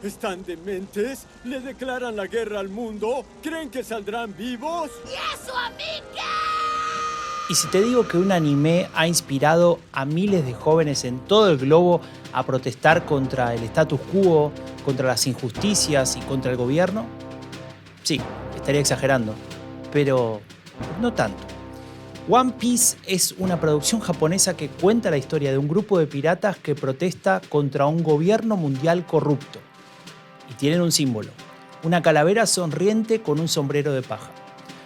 ¿Están dementes? ¿Le declaran la guerra al mundo? ¿Creen que saldrán vivos? ¿Y eso a mí qué? Y si te digo que un anime ha inspirado a miles de jóvenes en todo el globo a protestar contra el status quo, contra las injusticias y contra el gobierno, sí, estaría exagerando, pero no tanto. One Piece es una producción japonesa que cuenta la historia de un grupo de piratas que protesta contra un gobierno mundial corrupto. Y tienen un símbolo, una calavera sonriente con un sombrero de paja.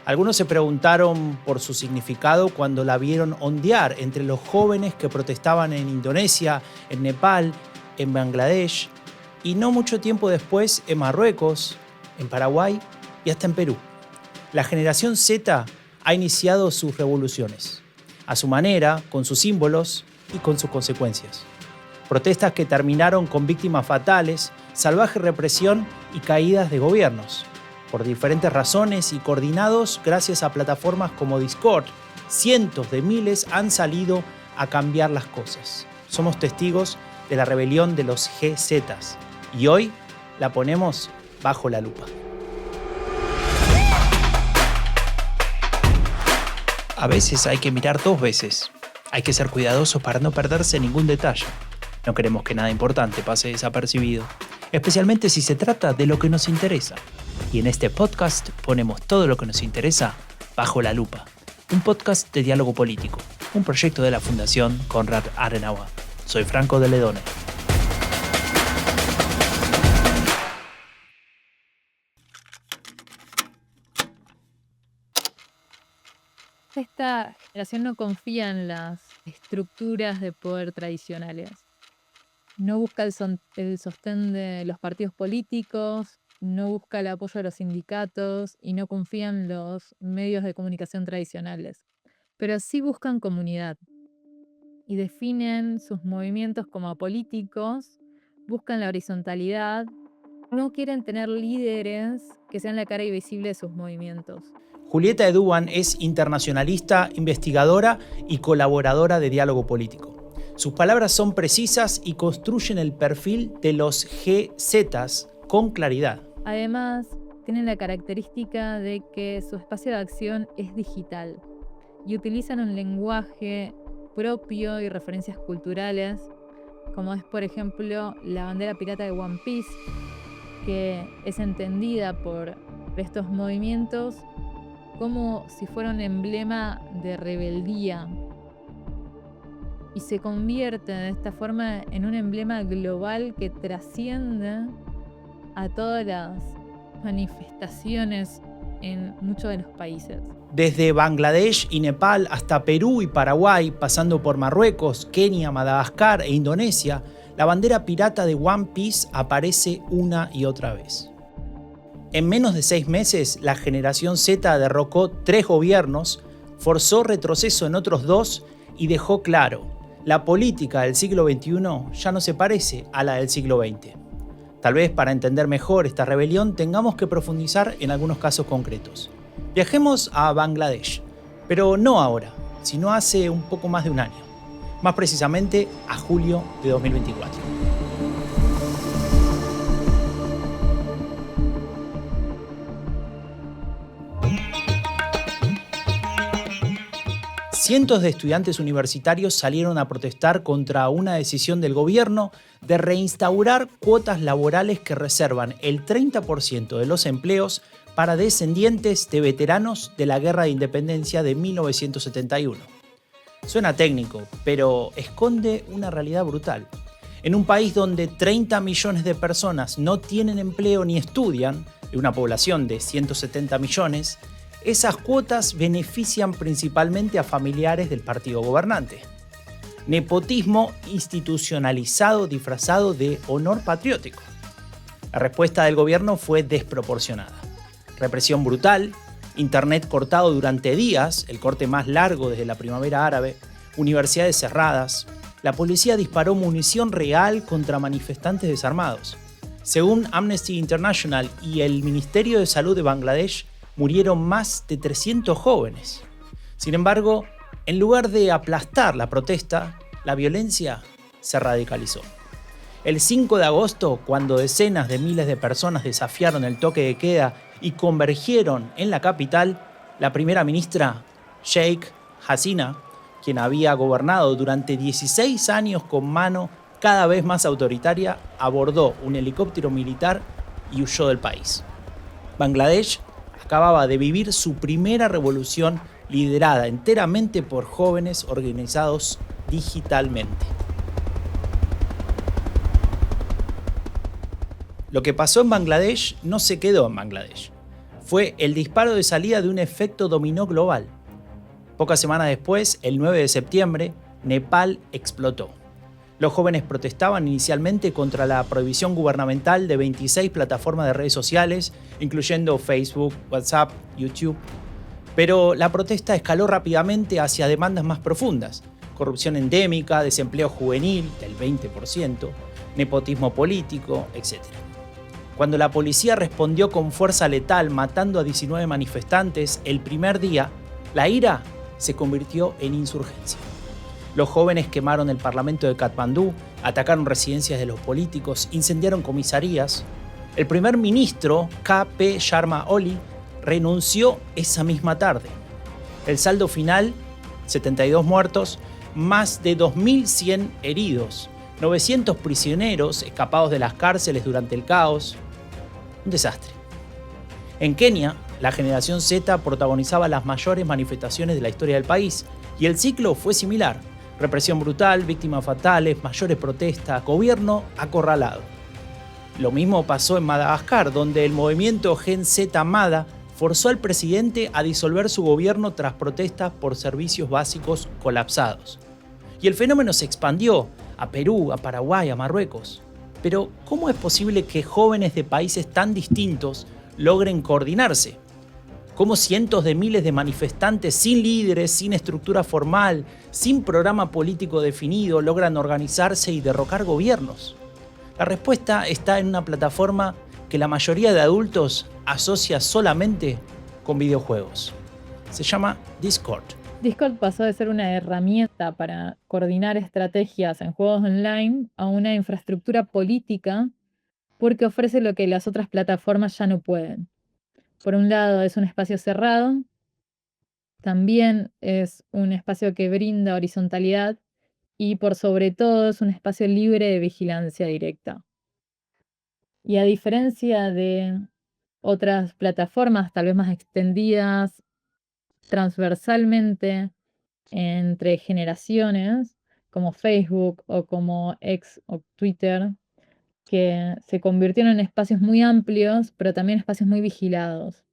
Algunos se preguntaron por su significado cuando la vieron ondear entre los jóvenes que protestaban en Indonesia, en Nepal, en Bangladesh y no mucho tiempo después en Marruecos, en Paraguay y hasta en Perú. La generación Z ha iniciado sus revoluciones, a su manera, con sus símbolos y con sus consecuencias. Protestas que terminaron con víctimas fatales, salvaje represión y caídas de gobiernos. Por diferentes razones y coordinados gracias a plataformas como Discord, cientos de miles han salido a cambiar las cosas. Somos testigos de la rebelión de los GZs y hoy la ponemos bajo la lupa. A veces hay que mirar 2 veces. Hay que ser cuidadosos para no perderse ningún detalle. No queremos que nada importante pase desapercibido, especialmente si se trata de lo que nos interesa. Y en este podcast ponemos todo lo que nos interesa bajo la lupa. Un podcast de diálogo político, un proyecto de la Fundación Konrad Adenauer. Soy Franco de Ledone. Esta generación no confía en las estructuras de poder tradicionales. No busca el sostén de los partidos políticos, no busca el apoyo de los sindicatos y no confía en los medios de comunicación tradicionales. Pero sí buscan comunidad y definen sus movimientos como apolíticos, buscan la horizontalidad, no quieren tener líderes que sean la cara invisible de sus movimientos. Julieta Eduban es internacionalista, investigadora y colaboradora de diálogo político. Sus palabras son precisas y construyen el perfil de los GZs con claridad. Además, tienen la característica de que su espacio de acción es digital y utilizan un lenguaje propio y referencias culturales, como es, por ejemplo, la bandera pirata de One Piece, que es entendida por estos movimientos como si fuera un emblema de rebeldía y se convierte de esta forma en un emblema global que trasciende a todas las manifestaciones en muchos de los países. Desde Bangladesh y Nepal hasta Perú y Paraguay, pasando por Marruecos, Kenia, Madagascar e Indonesia, la bandera pirata de One Piece aparece una y otra vez. En menos de 6 meses, la generación Z derrocó 3 gobiernos, forzó retroceso en otros 2 y dejó claro, la política del siglo XXI ya no se parece a la del siglo XX. Tal vez para entender mejor esta rebelión tengamos que profundizar en algunos casos concretos. Viajemos a Bangladesh, pero no ahora, sino hace un poco más de un año. Más precisamente a julio de 2024. Cientos de estudiantes universitarios salieron a protestar contra una decisión del gobierno de reinstaurar cuotas laborales que reservan el 30% de los empleos para descendientes de veteranos de la Guerra de Independencia de 1971. Suena técnico, pero esconde una realidad brutal. En un país donde 30 millones de personas no tienen empleo ni estudian, de una población de 170 millones, esas cuotas benefician principalmente a familiares del partido gobernante. Nepotismo institucionalizado disfrazado de honor patriótico. La respuesta del gobierno fue desproporcionada. Represión brutal, internet cortado durante días, el corte más largo desde la primavera árabe, universidades cerradas. La policía disparó munición real contra manifestantes desarmados. Según Amnesty International y el Ministerio de Salud de Bangladesh, murieron más de 300 jóvenes. Sin embargo, en lugar de aplastar la protesta, la violencia se radicalizó. El 5 de agosto, cuando decenas de miles de personas desafiaron el toque de queda y convergieron en la capital, la primera ministra, Sheikh Hasina, quien había gobernado durante 16 años con mano cada vez más autoritaria, abordó un helicóptero militar y huyó del país. Bangladesh acababa de vivir su primera revolución liderada enteramente por jóvenes organizados digitalmente. Lo que pasó en Bangladesh no se quedó en Bangladesh. Fue el disparo de salida de un efecto dominó global. Pocas semanas después, el 9 de septiembre, Nepal explotó. Los jóvenes protestaban inicialmente contra la prohibición gubernamental de 26 plataformas de redes sociales, incluyendo Facebook, WhatsApp, YouTube. Pero la protesta escaló rápidamente hacia demandas más profundas: corrupción endémica, desempleo juvenil del 20%, nepotismo político, etc. Cuando la policía respondió con fuerza letal matando a 19 manifestantes el primer día, la ira se convirtió en insurgencia. Los jóvenes quemaron el parlamento de Katmandú, atacaron residencias de los políticos, incendiaron comisarías. El primer ministro, K.P. Sharma Oli, renunció esa misma tarde. El saldo final, 72 muertos, más de 2.100 heridos, 900 prisioneros escapados de las cárceles durante el caos. Un desastre. En Kenia, la generación Z protagonizaba las mayores manifestaciones de la historia del país, y el ciclo fue similar: represión brutal, víctimas fatales, mayores protestas, gobierno acorralado. Lo mismo pasó en Madagascar, donde el movimiento Gen Z Mada forzó al presidente a disolver su gobierno tras protestas por servicios básicos colapsados. Y el fenómeno se expandió a Perú, a Paraguay, a Marruecos. Pero, ¿cómo es posible que jóvenes de países tan distintos logren coordinarse? ¿Cómo cientos de miles de manifestantes sin líderes, sin estructura formal, sin programa político definido logran organizarse y derrocar gobiernos? La respuesta está en una plataforma que la mayoría de adultos asocia solamente con videojuegos. Se llama Discord. Discord pasó de ser una herramienta para coordinar estrategias en juegos online a una infraestructura política, porque ofrece lo que las otras plataformas ya no pueden. Por un lado, es un espacio cerrado, también es un espacio que brinda horizontalidad y, por sobre todo, es un espacio libre de vigilancia directa. Y a diferencia de otras plataformas, tal vez más extendidas transversalmente entre generaciones, como Facebook o como X o Twitter, que se convirtieron en espacios muy amplios, pero también espacios muy vigilados.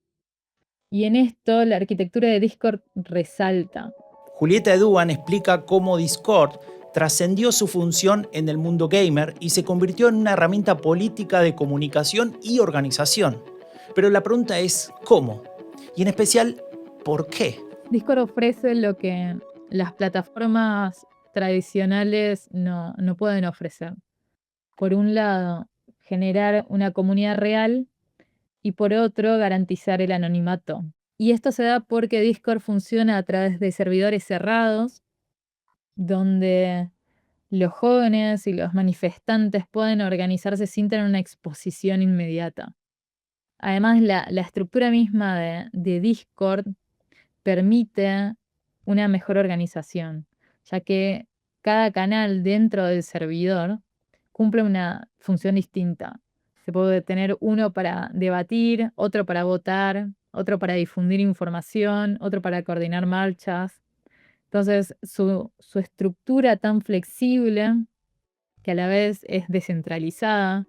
Y en esto la arquitectura de Discord resalta. Julieta Eduan explica cómo Discord trascendió su función en el mundo gamer y se convirtió en una herramienta política de comunicación y organización. Pero la pregunta es ¿cómo? Y en especial, ¿por qué? Discord ofrece lo que las plataformas tradicionales no pueden ofrecer. Por un lado, generar una comunidad real y por otro, garantizar el anonimato. Y esto se da porque Discord funciona a través de servidores cerrados, donde los jóvenes y los manifestantes pueden organizarse sin tener una exposición inmediata. Además, la estructura misma de Discord permite una mejor organización, ya que cada canal dentro del servidor cumple una función distinta. Se puede tener uno para debatir, otro para votar, otro para difundir información, otro para coordinar marchas. Entonces, su estructura tan flexible, que a la vez es descentralizada,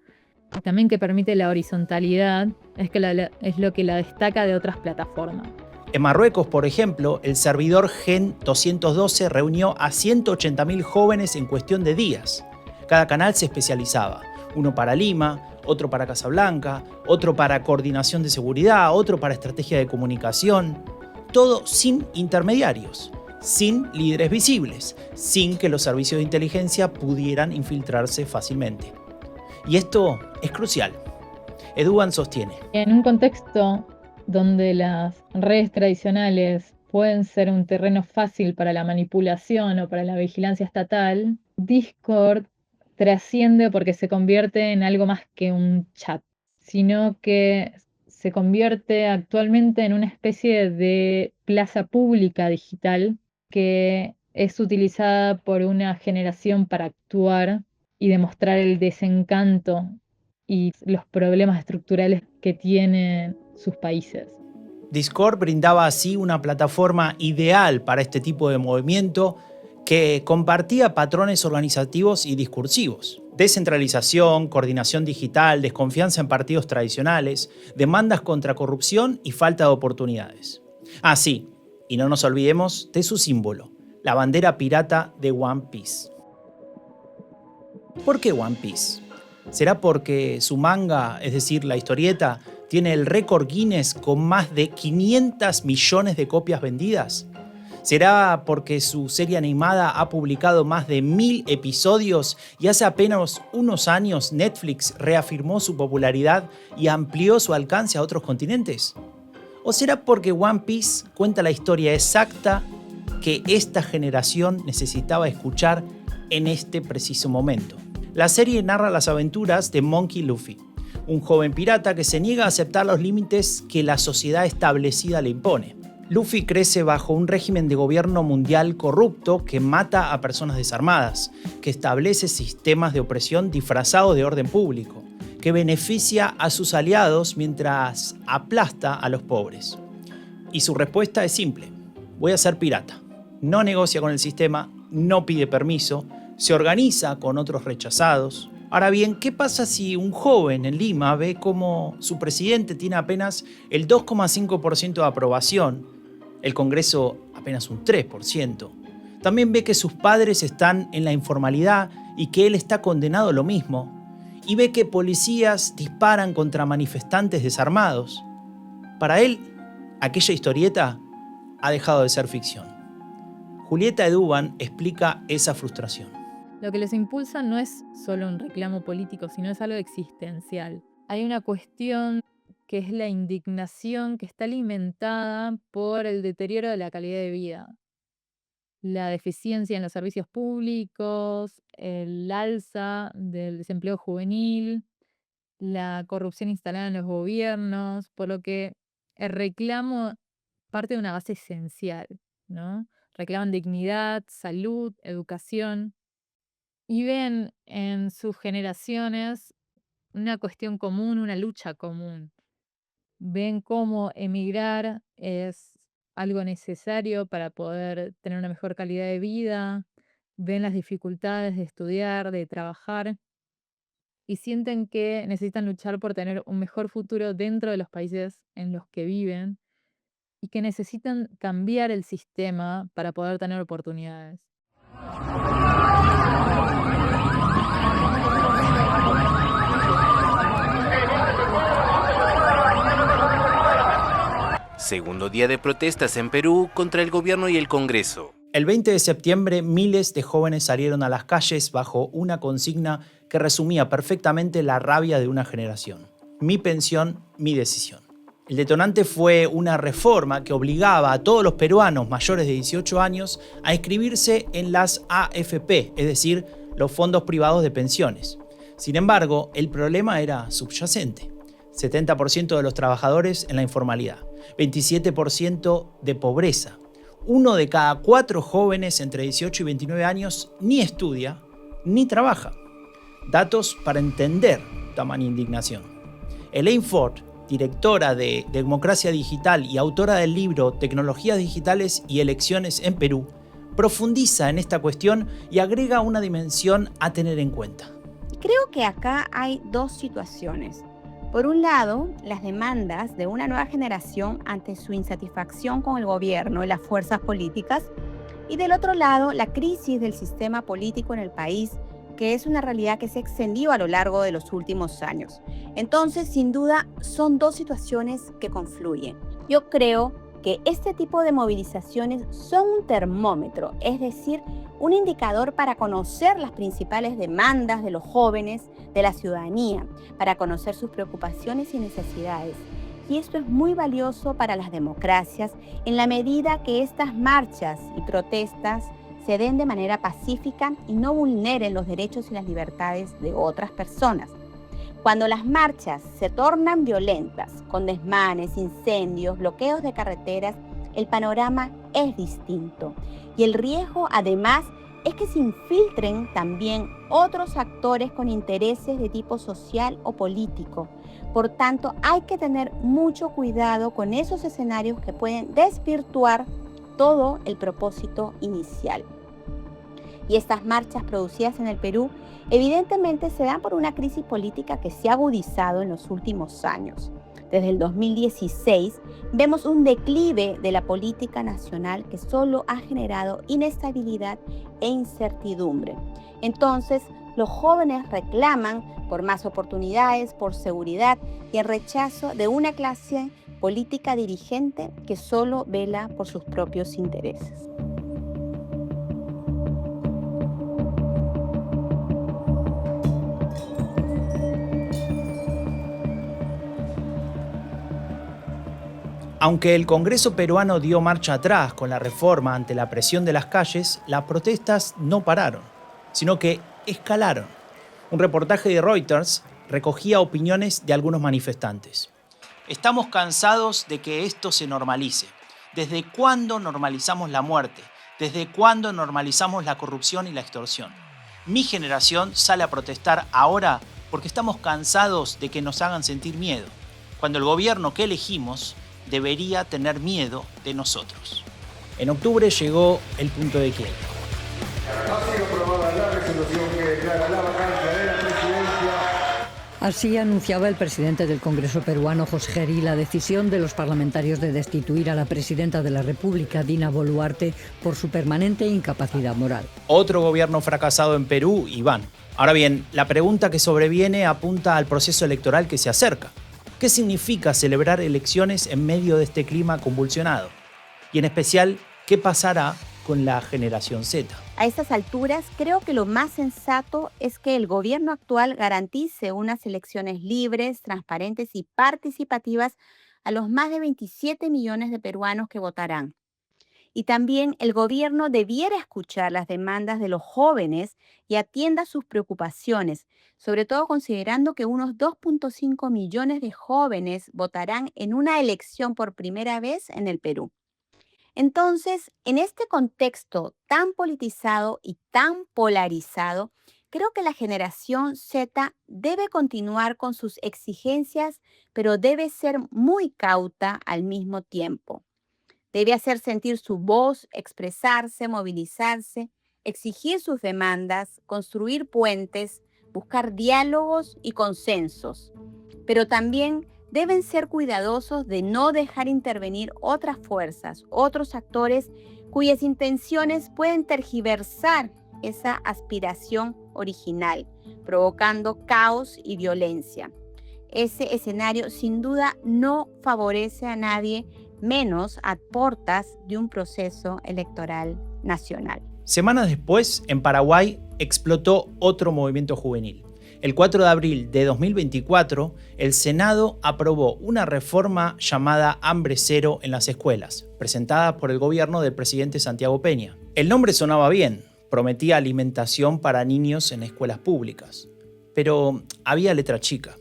y también que permite la horizontalidad, es lo que la destaca de otras plataformas. En Marruecos, por ejemplo, el servidor Gen 212 reunió a 180.000 jóvenes en cuestión de días. Cada canal se especializaba: uno para Lima, otro para Casablanca, otro para coordinación de seguridad, otro para estrategia de comunicación. Todo sin intermediarios, sin líderes visibles, sin que los servicios de inteligencia pudieran infiltrarse fácilmente. Y esto es crucial. Eduan sostiene: En un contexto donde las redes tradicionales pueden ser un terreno fácil para la manipulación o para la vigilancia estatal, Discord trasciende porque se convierte en algo más que un chat, sino que se convierte actualmente en una especie de plaza pública digital que es utilizada por una generación para actuar y demostrar el desencanto y los problemas estructurales que tienen sus países. Discord brindaba así una plataforma ideal para este tipo de movimiento que compartía patrones organizativos y discursivos. Descentralización, coordinación digital, desconfianza en partidos tradicionales, demandas contra corrupción y falta de oportunidades. Ah, sí, y no nos olvidemos de su símbolo, la bandera pirata de One Piece. ¿Por qué One Piece? ¿Será porque su manga, es decir, la historieta, tiene el récord Guinness con más de 500 millones de copias vendidas? ¿Será porque su serie animada ha publicado más de 1000 episodios y hace apenas unos años Netflix reafirmó su popularidad y amplió su alcance a otros continentes? ¿O será porque One Piece cuenta la historia exacta que esta generación necesitaba escuchar en este preciso momento? La serie narra las aventuras de Monkey Luffy, un joven pirata que se niega a aceptar los límites que la sociedad establecida le impone. Luffy crece bajo un régimen de gobierno mundial corrupto que mata a personas desarmadas, que establece sistemas de opresión disfrazados de orden público, que beneficia a sus aliados mientras aplasta a los pobres. Y su respuesta es simple: voy a ser pirata. No negocia con el sistema, no pide permiso, se organiza con otros rechazados. Ahora bien, ¿qué pasa si un joven en Lima ve cómo su presidente tiene apenas el 2,5% de aprobación, el Congreso apenas un 3%? También ve que sus padres están en la informalidad y que él está condenado a lo mismo. Y ve que policías disparan contra manifestantes desarmados. Para él, aquella historieta ha dejado de ser ficción. Julieta Eduban explica esa frustración. Lo que les impulsa no es solo un reclamo político, sino es algo existencial. Hay una cuestión que es la indignación que está alimentada por el deterioro de la calidad de vida, la deficiencia en los servicios públicos, el alza del desempleo juvenil, la corrupción instalada en los gobiernos, por lo que el reclamo parte de una base esencial, ¿no? Reclaman dignidad, salud, educación. Y ven en sus generaciones una cuestión común, una lucha común. Ven cómo emigrar es algo necesario para poder tener una mejor calidad de vida. Ven las dificultades de estudiar, de trabajar y sienten que necesitan luchar por tener un mejor futuro dentro de los países en los que viven y que necesitan cambiar el sistema para poder tener oportunidades. Segundo día de protestas en Perú contra el gobierno y el Congreso. El 20 de septiembre, miles de jóvenes salieron a las calles bajo una consigna que resumía perfectamente la rabia de una generación. Mi pensión, mi decisión. El detonante fue una reforma que obligaba a todos los peruanos mayores de 18 años a inscribirse en las AFP, es decir, los fondos privados de pensiones. Sin embargo, el problema era subyacente. 70% de los trabajadores en la informalidad, 27% de pobreza. 1 de cada 4 jóvenes entre 18 y 29 años ni estudia ni trabaja. Datos para entender tamaña indignación. Elaine Ford, directora de Democracia Digital y autora del libro Tecnologías Digitales y Elecciones en Perú, profundiza en esta cuestión y agrega una dimensión a tener en cuenta. Creo que acá hay dos situaciones. Por un lado, las demandas de una nueva generación ante su insatisfacción con el gobierno y las fuerzas políticas, y del otro lado, la crisis del sistema político en el país, que es una realidad que se extendió a lo largo de los últimos años. Entonces, sin duda, son dos situaciones que confluyen. Yo creo que este tipo de movilizaciones son un termómetro, es decir, un indicador para conocer las principales demandas de los jóvenes, de la ciudadanía, para conocer sus preocupaciones y necesidades. Y esto es muy valioso para las democracias en la medida que estas marchas y protestas se den de manera pacífica y no vulneren los derechos y las libertades de otras personas. Cuando las marchas se tornan violentas, con desmanes, incendios, bloqueos de carreteras, el panorama es distinto. Y el riesgo, además, es que se infiltren también otros actores con intereses de tipo social o político. Por tanto, hay que tener mucho cuidado con esos escenarios que pueden desvirtuar todo el propósito inicial. Y estas marchas producidas en el Perú evidentemente se dan por una crisis política que se ha agudizado en los últimos años. Desde el 2016 vemos un declive de la política nacional que solo ha generado inestabilidad e incertidumbre. Entonces, los jóvenes reclaman por más oportunidades, por seguridad y el rechazo de una clase política dirigente que solo vela por sus propios intereses. Aunque el Congreso peruano dio marcha atrás con la reforma ante la presión de las calles, las protestas no pararon, sino que escalaron. Un reportaje de Reuters recogía opiniones de algunos manifestantes. Estamos cansados de que esto se normalice. ¿Desde cuándo normalizamos la muerte? ¿Desde cuándo normalizamos la corrupción y la extorsión? Mi generación sale a protestar ahora porque estamos cansados de que nos hagan sentir miedo, cuando el gobierno que elegimos debería tener miedo de nosotros. En octubre llegó el punto de quiebre. Ha sido aprobada la resolución que declara la vacancia de la presidencia. Así anunciaba el presidente del Congreso peruano, José Gerí, la decisión de los parlamentarios de destituir a la presidenta de la República, Dina Boluarte, por su permanente incapacidad moral. Otro gobierno fracasado en Perú, Iván. Ahora bien, la pregunta que sobreviene apunta al proceso electoral que se acerca. ¿Qué significa celebrar elecciones en medio de este clima convulsionado? Y en especial, ¿qué pasará con la generación Z? A estas alturas, creo que lo más sensato es que el gobierno actual garantice unas elecciones libres, transparentes y participativas a los más de 27 millones de peruanos que votarán. Y también el gobierno debiera escuchar las demandas de los jóvenes y atienda sus preocupaciones, sobre todo considerando que unos 2.5 millones de jóvenes votarán en una elección por primera vez en el Perú. Entonces, en este contexto tan politizado y tan polarizado, creo que la generación Z debe continuar con sus exigencias, pero debe ser muy cauta al mismo tiempo. Debe hacer sentir su voz, expresarse, movilizarse, exigir sus demandas, construir puentes, buscar diálogos y consensos. Pero también deben ser cuidadosos de no dejar intervenir otras fuerzas, otros actores cuyas intenciones pueden tergiversar esa aspiración original, provocando caos y violencia. Ese escenario sin duda no favorece a nadie, menos a portas de un proceso electoral nacional. Semanas después, en Paraguay, explotó otro movimiento juvenil. El 4 de abril de 2024, el Senado aprobó una reforma llamada Hambre Cero en las escuelas, presentada por el gobierno del presidente Santiago Peña. El nombre sonaba bien, prometía alimentación para niños en escuelas públicas, pero había letra chica.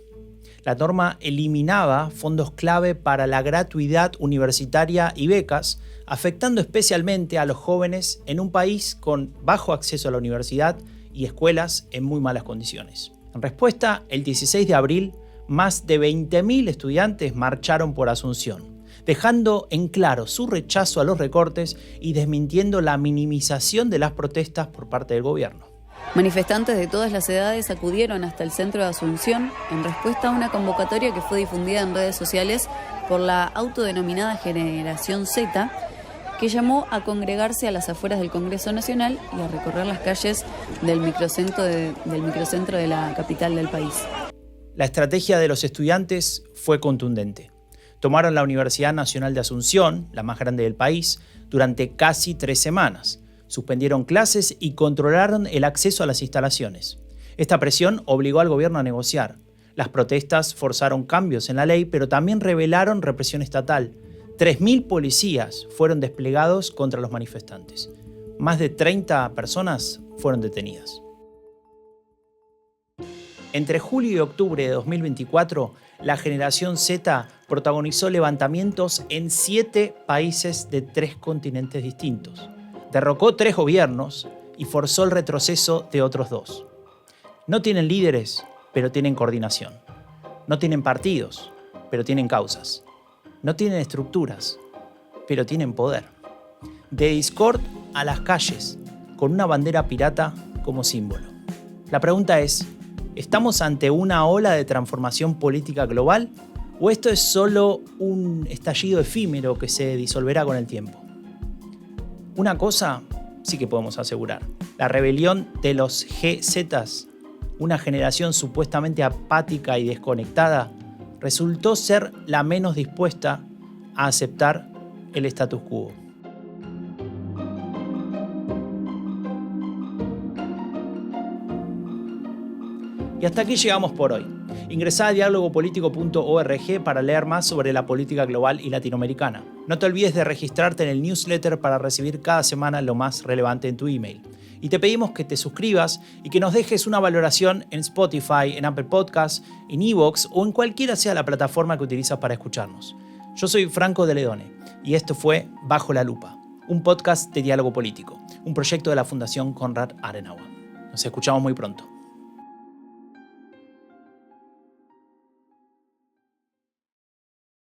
La norma eliminaba fondos clave para la gratuidad universitaria y becas, afectando especialmente a los jóvenes en un país con bajo acceso a la universidad y escuelas en muy malas condiciones. En respuesta, el 16 de abril, más de 20.000 estudiantes marcharon por Asunción, dejando en claro su rechazo a los recortes y desmintiendo la minimización de las protestas por parte del gobierno. Manifestantes de todas las edades acudieron hasta el centro de Asunción en respuesta a una convocatoria que fue difundida en redes sociales por la autodenominada Generación Z, que llamó a congregarse a las afueras del Congreso Nacional y a recorrer las calles del microcentro de la capital del país. La estrategia de los estudiantes fue contundente. Tomaron la Universidad Nacional de Asunción, la más grande del país, durante casi 3 semanas. Suspendieron clases y controlaron el acceso a las instalaciones. Esta presión obligó al gobierno a negociar. Las protestas forzaron cambios en la ley, pero también revelaron represión estatal. 3.000 policías fueron desplegados contra los manifestantes. más de 30 personas fueron detenidas. Entre julio y octubre de 2024, la generación Z protagonizó levantamientos en 7 países de 3 continentes distintos. Derrocó 3 gobiernos y forzó el retroceso de otros 2. No tienen líderes, pero tienen coordinación. No tienen partidos, pero tienen causas. No tienen estructuras, pero tienen poder. De Discord a las calles, con una bandera pirata como símbolo. La pregunta es, ¿estamos ante una ola de transformación política global o esto es solo un estallido efímero que se disolverá con el tiempo? Una cosa sí que podemos asegurar. La rebelión de los GZs, una generación supuestamente apática y desconectada, resultó ser la menos dispuesta a aceptar el status quo. Y hasta aquí llegamos por hoy. Ingresá a dialogopolitico.org para leer más sobre la política global y latinoamericana. No te olvides de registrarte en el newsletter para recibir cada semana lo más relevante en tu email. Y te pedimos que te suscribas y que nos dejes una valoración en Spotify, en Apple Podcasts, en iVoox o en cualquiera sea la plataforma que utilizas para escucharnos. Yo soy Franco de Ledone y esto fue Bajo la Lupa, un podcast de diálogo político, un proyecto de la Fundación Konrad Adenauer. Nos escuchamos muy pronto.